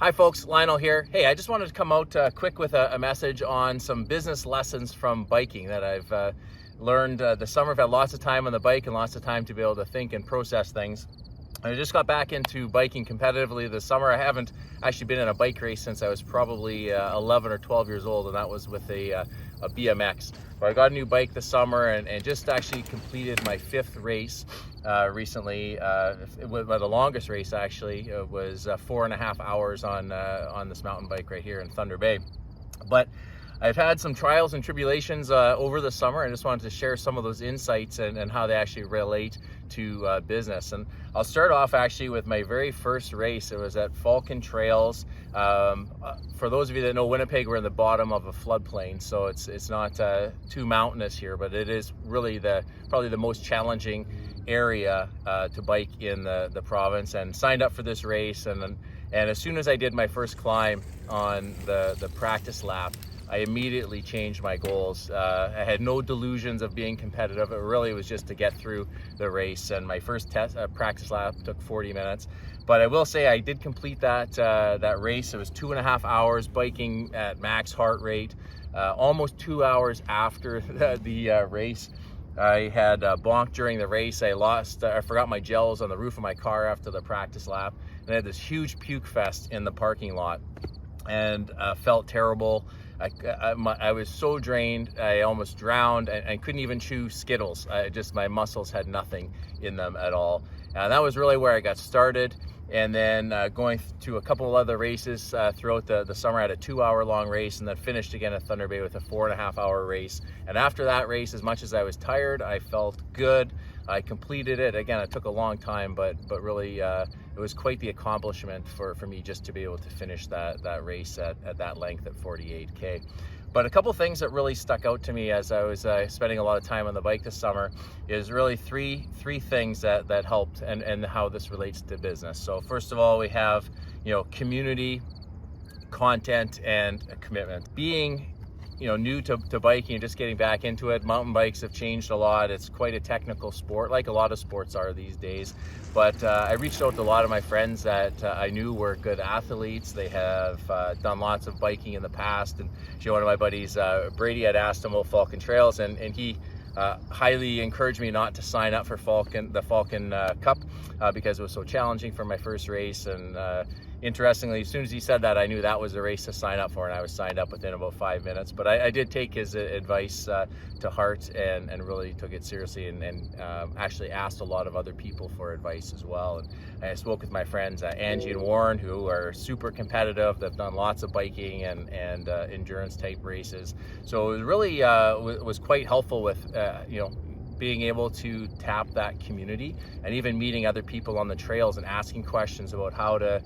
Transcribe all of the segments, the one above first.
Hi folks, Lionel here. Hey, I just wanted to come out quick with a message on some business lessons from biking that I've learned this summer. I've had lots of time on the bike and lots of time to be able to think and process things. I just got back into biking competitively this summer. I haven't actually been in a bike race since I was probably 11 or 12 years old, and that was with a BMX. But I got a new bike this summer and just actually completed my 5th race recently. The longest race actually was 4.5 hours on this mountain bike right here in Thunder Bay. But I've had some trials and tribulations over the summer, and just wanted to share some of those insights and how they actually relate to business. And I'll start off actually with my very first race. It was at Falcon Trails. For those of you that know Winnipeg, we're in the bottom of a floodplain, so it's not too mountainous here, but it is really probably the most challenging area to bike in the province. And signed up for this race, and as soon as I did my first climb on the practice lap, I immediately changed my goals. I had no delusions of being competitive. It really was just to get through the race. And my first practice lap took 40 minutes. But I will say I did complete that race. It was 2.5 hours biking at max heart rate. Almost 2 hours after the race, I had bonked during the race. I forgot my gels on the roof of my car after the practice lap. And I had this huge puke fest in the parking lot and felt terrible. I was so drained, I almost drowned and couldn't even chew Skittles. My muscles had nothing in them at all. And that was really where I got started. And then going to a couple of other races throughout the summer. I had a 2-hour long race, and then finished again at Thunder Bay with a 4.5 hour race. And after that race, as much as I was tired, I felt good. I completed it. Again, it took a long time, but really it was quite the accomplishment for me just to be able to finish that race at that length at 48K. But a couple things that really stuck out to me as I was spending a lot of time on the bike this summer is really three things that helped and how this relates to business. So first of all, we have community, content, and commitment. Being new to biking and just getting back into it, mountain bikes have changed a lot. It's quite a technical sport, like a lot of sports are these days. But I reached out to a lot of my friends that I knew were good athletes. They have done lots of biking in the past. And one of my buddies, Brady, had asked him about Falcon Trails, and he highly encouraged me not to sign up for the Falcon Cup because it was so challenging for my first race. And interestingly, as soon as he said that, I knew that was a race to sign up for, and I was signed up within about 5 minutes. But I did take his advice to heart and really took it seriously, and actually asked a lot of other people for advice as well. And I spoke with my friends Angie and Warren, who are super competitive. They've done lots of biking and endurance type races. So it was really was quite helpful with being able to tap that community, and even meeting other people on the trails and asking questions about how to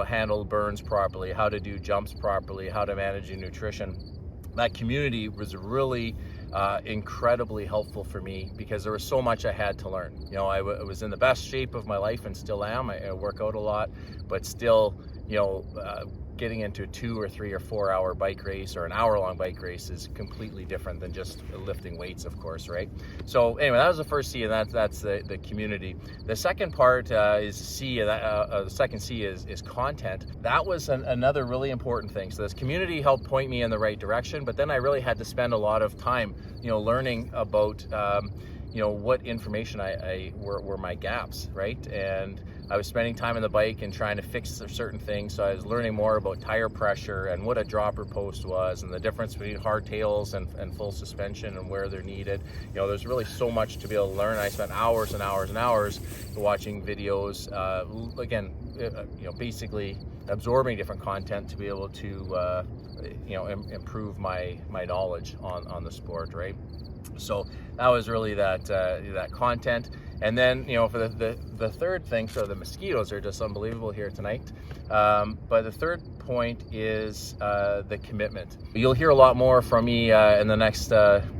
handle burns properly, how to do jumps properly, how to manage your nutrition. That community was really incredibly helpful for me because there was so much I had to learn. I was in the best shape of my life and still am. I work out a lot, but still getting into a 2 or 3 or 4 hour bike race or an hour-long bike race is completely different than just lifting weights, of course, right? So anyway, that was the first C, and that's the community. The second part is C. The second C is content. That was another really important thing. So this community helped point me in the right direction, but then I really had to spend a lot of time, learning about what information were my gaps, right? And I was spending time on the bike and trying to fix certain things. So I was learning more about tire pressure and what a dropper post was, and the difference between hardtails and full suspension and where they're needed. There's really so much to be able to learn. I spent hours and hours and hours watching videos, basically absorbing different content to be able to improve my knowledge on the sport, right? So that was really that content. And then, for the third thing, so the mosquitoes are just unbelievable here tonight. But the third point is the commitment. You'll hear a lot more from me in the next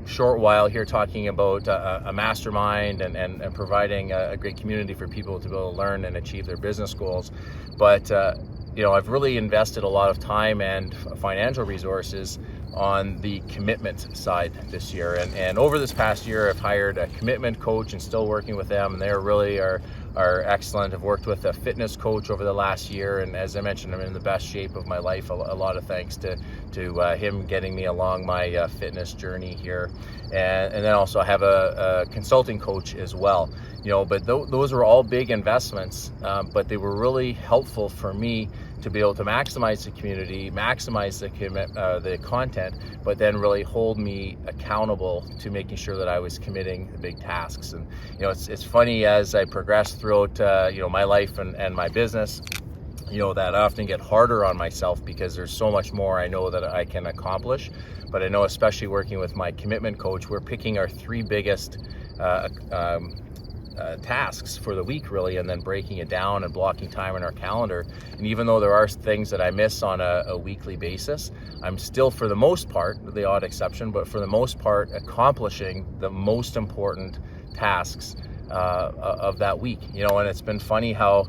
short while here, talking about a mastermind and providing a great community for people to be able to learn and achieve their business goals. But I've really invested a lot of time and financial resources on the commitment side this year. And over this past year, I've hired a commitment coach and still working with them. And they really are are excellent. I've worked with a fitness coach over the last year, and as I mentioned, I'm in the best shape of my life. A lot of thanks to him getting me along my fitness journey here. And then also I have a consulting coach as well. But those were all big investments, but they were really helpful for me to be able to maximize the community, maximize the content, but then really hold me accountable to making sure that I was committing the big tasks. And it's funny, as I progress throughout my life and my business, that I often get harder on myself because there's so much more I know that I can accomplish. But I know, especially working with my commitment coach, we're picking our 3 biggest tasks for the week, really, and then breaking it down and blocking time in our calendar. And even though there are things that I miss on a weekly basis, I'm still, for the most part, the odd exception, but for the most part, accomplishing the most important tasks of that week. And it's been funny how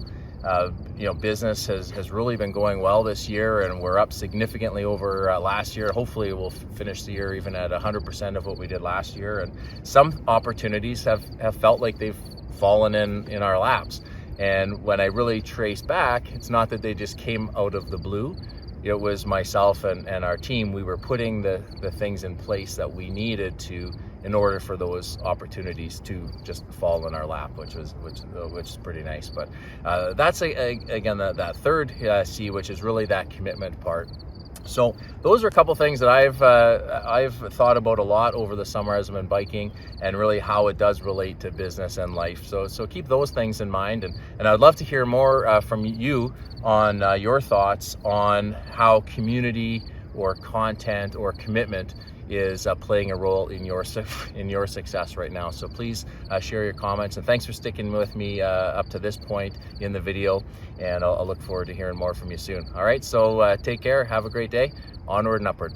business has really been going well this year, and we're up significantly over last year. Hopefully we'll finish the year even at 100% of what we did last year. And some opportunities have felt like they've fallen in our laps. And when I really trace back, it's not that they just came out of the blue. It was myself and our team. We were putting the things in place that we needed to, in order for those opportunities to just fall in our lap, which is pretty nice. But that's again that third C, which is really that commitment part. So those are a couple things that I've thought about a lot over the summer as I've been biking, and really how it does relate to business and life. So keep those things in mind, and I'd love to hear more from you on your thoughts on how community or content or commitment is playing a role in your success right now. So please share your comments, and thanks for sticking with me up to this point in the video, and I'll look forward to hearing more from you soon. All right, so take care, have a great day, onward and upward.